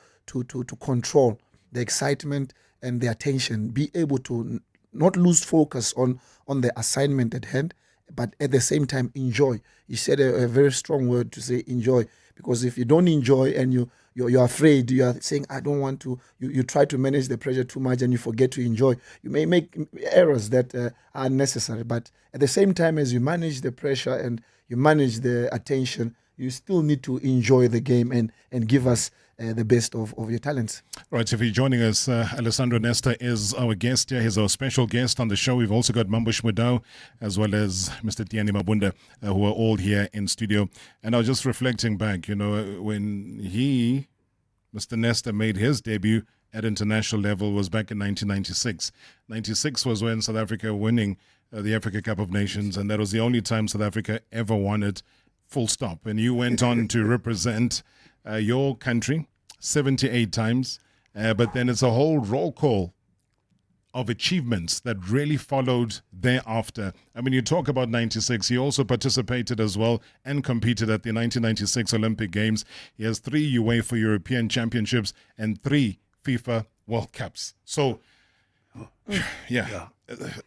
M: control the excitement and the attention, be able to not lose focus on the assignment at hand, but at the same time enjoy. You said a very strong word to say enjoy, because if you don't enjoy and you're afraid, you are saying I don't want to, you try to manage the pressure too much and you forget to enjoy, you may make errors that are unnecessary. But at the same time, as you manage the pressure and you manage the attention, you still need to enjoy the game and give us the best of your talents.
J: Right, if you're joining us, Alessandro Nesta is our guest here. He's our special guest on the show. We've also got Mambush Mudau as well as Mr. Tiyani Mabunda, who are all here in studio. And I was just reflecting back, when Mr. Nesta, made his debut at international level was back in 1996. 96 was when South Africa winning the Africa Cup of Nations, and that was the only time South Africa ever won it, full stop. And you went on to represent your country 78 times, but then it's a whole roll call of achievements that really followed thereafter. I mean, you talk about 96, he also participated as well and competed at the 1996 Olympic Games. He has 3 UEFA European Championships and 3 FIFA World Cups. So, yeah.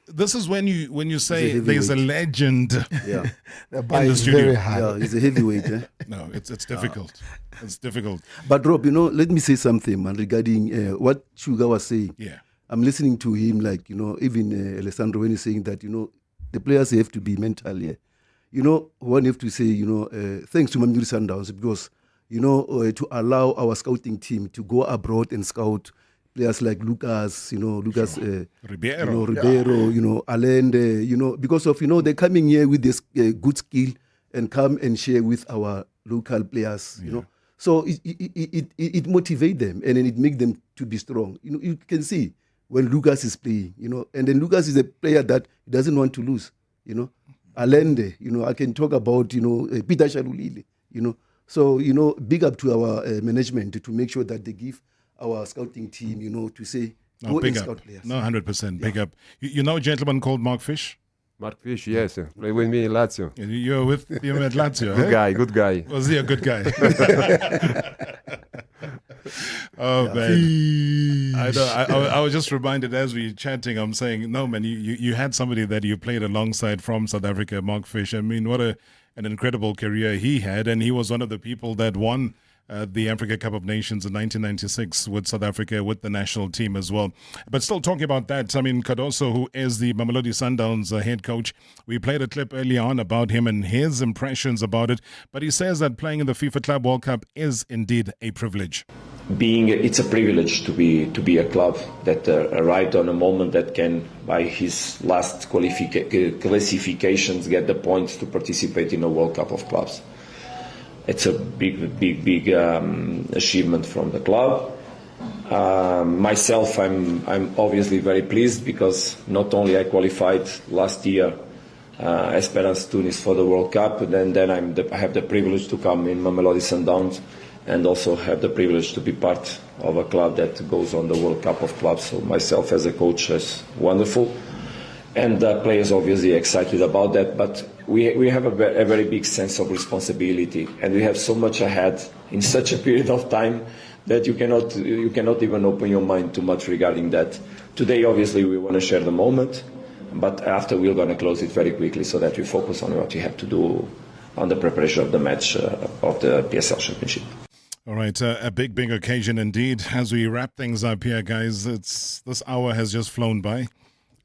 J: This is when you say there's a legend
L: Yeah.
M: The
J: in
M: bar
J: the
M: is
J: studio.
M: very high.
L: Yeah, he's a heavyweight.
J: No, it's difficult. It's difficult.
L: But Rob, let me say something, man, regarding what Sugar was saying.
J: Yeah.
L: I'm listening to him, like, even Alessandro, when he's saying that, the players have to be mental, yeah. One have to say, thanks to Mamelodi Sundowns, because, to allow our scouting team to go abroad and scout players like Lucas,
J: Ribeiro,
L: Allende, because of, they're coming here with this good skill and come and share with our local players, So it motivates them, and then it makes them to be strong. You can see when Lucas is playing, and then Lucas is a player that doesn't want to lose, Allende, I can talk about, Peter Shalulile, So, big up to our management to make sure that they give our scouting team, to say, go and scout players.
J: No, 100%. Big up. You know a gentleman called Mark Fish?
K: Mark Fish, yes. Play with me in Lazio.
J: You're with him at Lazio,
K: Good guy.
J: Was he a good guy? Oh, man. I was just reminded as we were chatting, I'm saying, no, man, you had somebody that you played alongside from South Africa, Mark Fish. I mean, what an incredible career he had. And he was one of the people that won the Africa Cup of Nations in 1996 with South Africa, with the national team as well. But still talking about that, I mean, Cardoso, who is the Mamelodi Sundowns head coach, we played a clip early on about him and his impressions about it. But he says that playing in the FIFA Club World Cup is indeed a privilege.
A: It's a privilege to be a club that arrived on a moment that can, by his last classifications, get the points to participate in a World Cup of Clubs. It's a big achievement from the club. Myself, I'm obviously very pleased because not only I qualified last year Esperance Tunis for the World Cup, and then I have the privilege to come in Mamelodi Sundowns and also have the privilege to be part of a club that goes on the World Cup of clubs. So myself as a coach is wonderful, and the players obviously excited about that. But we have a very big sense of responsibility, and we have so much ahead in such a period of time that you cannot even open your mind too much regarding that. Today, obviously, we want to share the moment, but after we're going to close it very quickly so that we focus on what we have to do on the preparation of the match of the PSL Championship.
J: All right, a big occasion indeed. As we wrap things up here, guys, this hour has just flown by.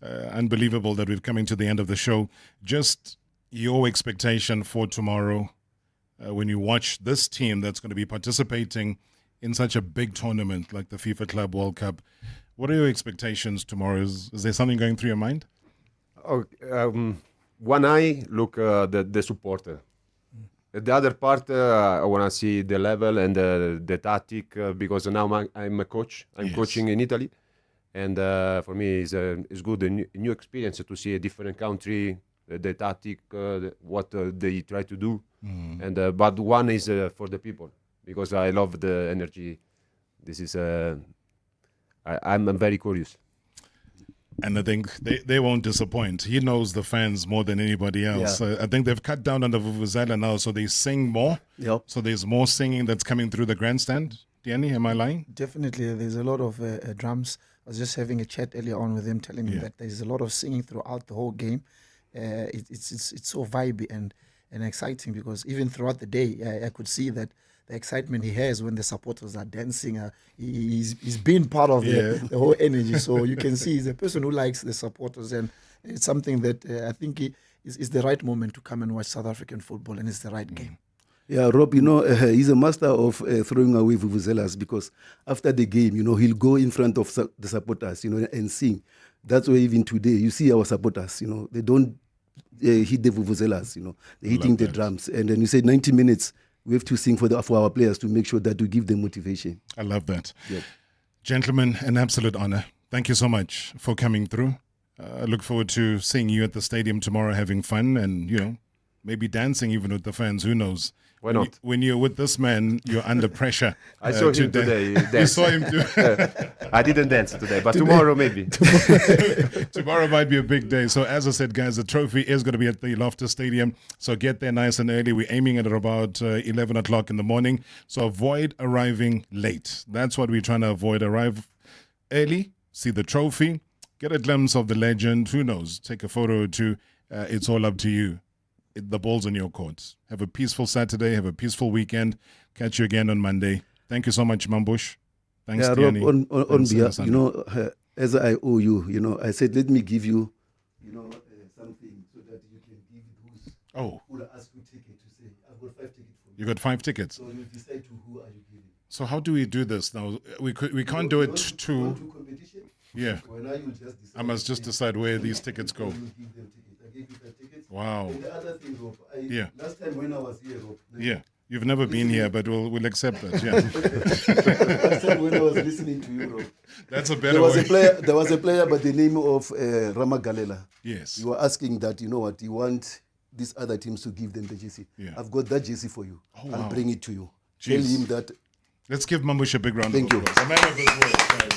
J: Unbelievable that we're coming to the end of the show. Just your expectation for tomorrow when you watch this team that's going to be participating in such a big tournament like the FIFA Club World Cup. What are your expectations tomorrow? Is there something going through your mind?
K: One eye, look, the supporter. The other part, I want to see the level and the tactic because now I'm a coach. I'm coaching in Italy. And for me, it's good, a new experience to see a different country, the tactic, what they try to do. And but one is for the people. Because I love the energy. This is, I'm very curious.
J: And I think they won't disappoint. He knows the fans more than anybody else.
M: Yeah.
J: I think they've cut down on the vuvuzela now, so they sing more.
M: Yep.
J: So there's more singing that's coming through the grandstand. Tiyani, am I lying?
M: Definitely, there's a lot of drums. I was just having a chat earlier on with him, telling me that there's a lot of singing throughout the whole game. It's so vibey and exciting because even throughout the day, I could see that the excitement he has when the supporters are dancing, he's been part of the whole energy. So you can see he's a person who likes the supporters, and it's something that I think is the right moment to come and watch South African football, and it's the right game.
L: Yeah, Rob, he's a master of throwing away vuvuzelas because after the game, he'll go in front of the supporters, and sing. That's why even today, you see our supporters, they don't hit the vuvuzelas, they're hitting the drums. And then you say 90 minutes, we have to sing for our players to make sure that we give them motivation.
J: I love that.
L: Yep.
J: Gentlemen, an absolute honor. Thank you so much for coming through. I look forward to seeing you at the stadium tomorrow having fun and, maybe dancing even with the fans. Who knows?
K: Why not?
J: When you're with this man, you're under pressure.
K: I saw him today.
J: You saw him too.
K: I didn't dance today, but tomorrow maybe.
J: Tomorrow might be a big day. So as I said, guys, the trophy is going to be at the Loftus Stadium. So get there nice and early. We're aiming at about 11 o'clock in the morning. So avoid arriving late. That's what we're trying to avoid. Arrive early, see the trophy, get a glimpse of the legend. Who knows? Take a photo or two. It's all up to you. The ball's on your court. Have a peaceful Saturday. Have a peaceful weekend. Catch you again on Monday. Thank you so much, Mambush. Thanks, Tiyani.
L: Rob, on behalf, as I owe you, I said, let me give you, something so that you can give who will ask you ticket to say, I've got 5 tickets for you.
J: You got 5 tickets.
L: So you decide to who are you giving.
J: So how do we do this now? We can't do it to
L: competition?
J: Yeah.
L: Well, now you just decide.
J: I must just decide where these tickets go.
L: You give them tickets. I gave you 5 tickets.
J: Wow.
L: And the other thing, Rob,
J: last
L: time when I was here, Rob.
J: You've never been here, but we'll accept that. Yeah.
L: Last time when I was listening to you, Rob.
J: That's a better way.
L: There was a player by the name of Rama Galela.
J: Yes.
L: You were asking that, you want these other teams to give them the jersey.
J: Yeah.
L: I've got that jersey for you.
J: Oh,
L: I'll bring it to you.
J: Jeez.
L: Tell him that.
J: Let's give Mambush a big round
L: Thank
J: of applause.
L: you.
J: A man of his words, guys.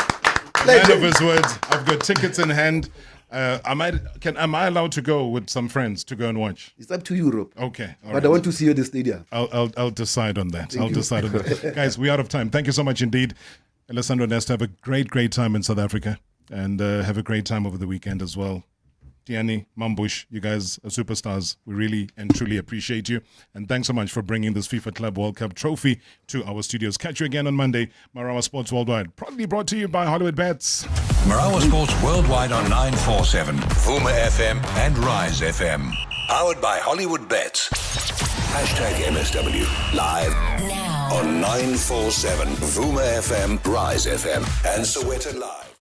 J: A man of his words. I've got tickets in hand. Am I allowed to go with some friends to go and watch?
L: It's up to you, Rob.
J: Okay.
L: But I want to see you at the stadium.
J: I'll decide on that.
L: Thank you.
J: Decide on that. Guys, we're out of time. Thank you so much indeed. Alessandro Nesta, have a great time in South Africa. And have a great time over the weekend as well. Tiyani, Mambush, you guys are superstars. We really and truly appreciate you. And thanks so much for bringing this FIFA Club World Cup trophy to our studios. Catch you again on Monday. Marawa Sports Worldwide, proudly brought to you by Hollywood Bets.
C: Marawa Sports Worldwide on 947, Vuma FM and Rise FM. Powered by Hollywood Bets. #MSW. Live now on 947, Vuma FM, Rise FM and Sowetan Live.